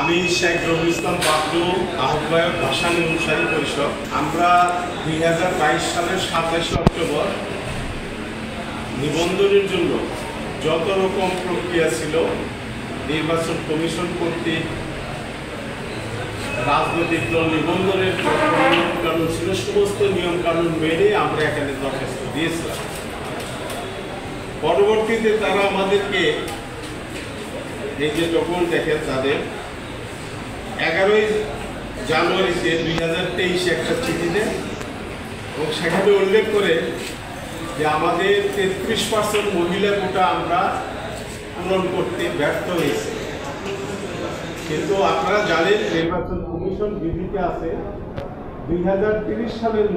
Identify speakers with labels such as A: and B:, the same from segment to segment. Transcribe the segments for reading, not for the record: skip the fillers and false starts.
A: আমি শেখ রবিউল ইসলাম বাবলু, আহ্বায়ক ভাসানী অনুসারী পরিষদ। আমরা 2022 সালের 27 অক্টোবর নিবন্ধনের জন্য যত রকম প্রক্রিয়া ছিল নির্বাচন কমিশন কর্তৃক রাজনৈতিক দল নিবন্ধনের নিয়মকানুন ছিল, সমস্ত নিয়মকানুন মেনে আমরা এখানে দরখাস্ত দিয়েছিলাম। পরবর্তীতে তারা আমাদেরকে এই যে ডকুমেন্ট দেখেন, তাদের 11ই জানুয়ারিতে 2023 একটা চিঠি দেন এবং সেখানে উল্লেখ করে যে আমাদের 33% মহিলা কোটা আমরা পূরণ করতে ব্যর্থ হয়েছে। কিন্তু আপনারা জানেন নির্বাচন কমিশন বিধিতে আছে 2030 সালের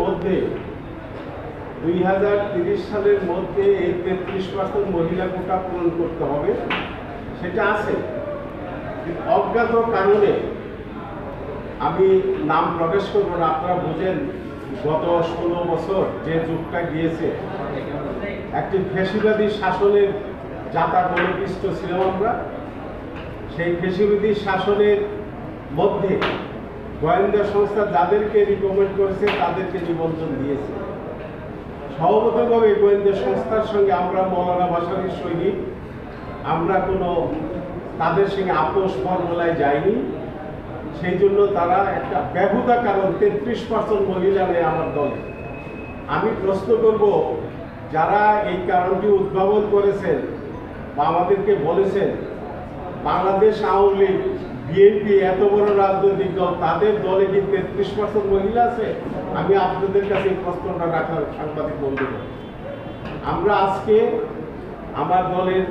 A: মধ্যে এই 33% মহিলা কোটা পূরণ করতে হবে, সেটা আছে। অজ্ঞাত কারণে আমি নাম প্রকাশ করব না, আপনারা বুঝেন গত 16 বছর যে যুগটা গিয়েছে, একটি ফ্যাসিবাদী শাসনের যাতা গণপিষ্ট ছিলাম আমরা। সেই ফ্যাসিবাদী শাসনের মধ্যে গোয়েন্দা সংস্থা যাদেরকে রিকমেন্ড করেছে তাদেরকে নিবন্ধন দিয়েছে। সর্বতভাবে গোয়েন্দা সংস্থার সঙ্গে আমরা মৌলানা ভাসানীর সৈনিক, আমরা কোনো তাদের সঙ্গে আপোষ ফর্মুলায় যাইনি। সেই জন্য তারা একটা বেহুদা কারণ 33% মহিলা নেই আমার দলে। আমি প্রশ্ন করব, যারা এই কারণটি উদ্ভাবন করেছেন বা আমাদেরকে বলেছেন, বাংলাদেশ আওয়ামী লীগ, বিএনপি এত বড় রাজনৈতিক দল, তাদের দলে কি 33% মহিলা আছে? আমি আপনাদের কাছে এই প্রশ্নটা রাখার সাংবাদিক বন্ধুরা, আমরা আজকে আমার দলের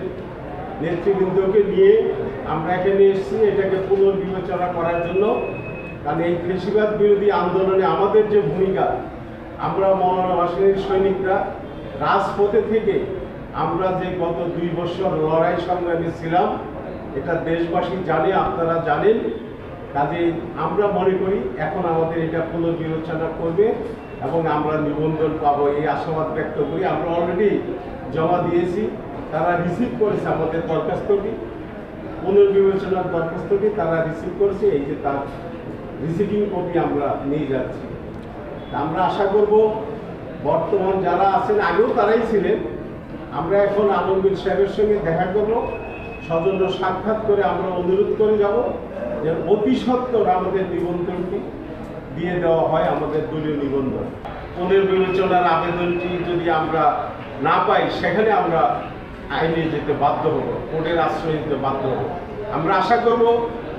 A: নেতৃবৃন্দকে নিয়ে আমরা এখানে এসেছি এটাকে পুনর্বিবেচনা করার জন্য। কারণ এই ফ্যাসিবাদ বিরোধী আন্দোলনে আমাদের যে ভূমিকা, আমরা মৌলানা ভাসানীর সৈনিকরা রাজপথে থেকে আমরা যে গত 2 বছর লড়াই সংগ্রামে ছিলাম, এটা দেশবাসী জানে, আপনারা জানেন। কাজেই আমরা মনে করি এখন আমাদের এটা পুনর্বিবেচনা করবে এবং আমরা নিবন্ধন পাবো, এই আশাবাদ ব্যক্ত করি। আমরা অলরেডি জমা দিয়েছি, তারা রিসিভ করেছে আমাদের দরখাস্তটি, পুনর্বিবেচনার দরখাস্তটি তারা রিসিভ করেছে। এই যে তার রিসিভিং কপি আমরা নিয়ে যাচ্ছি। আমরা আশা করব বর্তমান যারা আছেন, আগেও তারাই ছিলেন, আমরা এখন আলমগীর সাহেবের সঙ্গে দেখা করব, সৌজন্য সাক্ষাৎ করে আমরা অনুরোধ করে যাব যে অতি সত্বর আমাদের নিবন্ধনটি দিয়ে দেওয়া হয়, আমাদের দলীয় নিবন্ধন। পুনর্বিবেচনার আবেদনটি যদি আমরা না পাই, সেখানে আমরা আইনে যেতে বাধ্য হব, কোর্টের আশ্রয় নিতে বাধ্য হব। আমরা আশা করব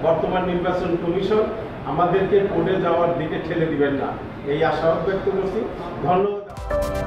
A: বর্তমান নির্বাচন কমিশন আমাদেরকে কোর্টে যাওয়ার দিকে ঠেলে দিবেন না, এই আশাবাদ ব্যক্ত করছি। ধন্যবাদ।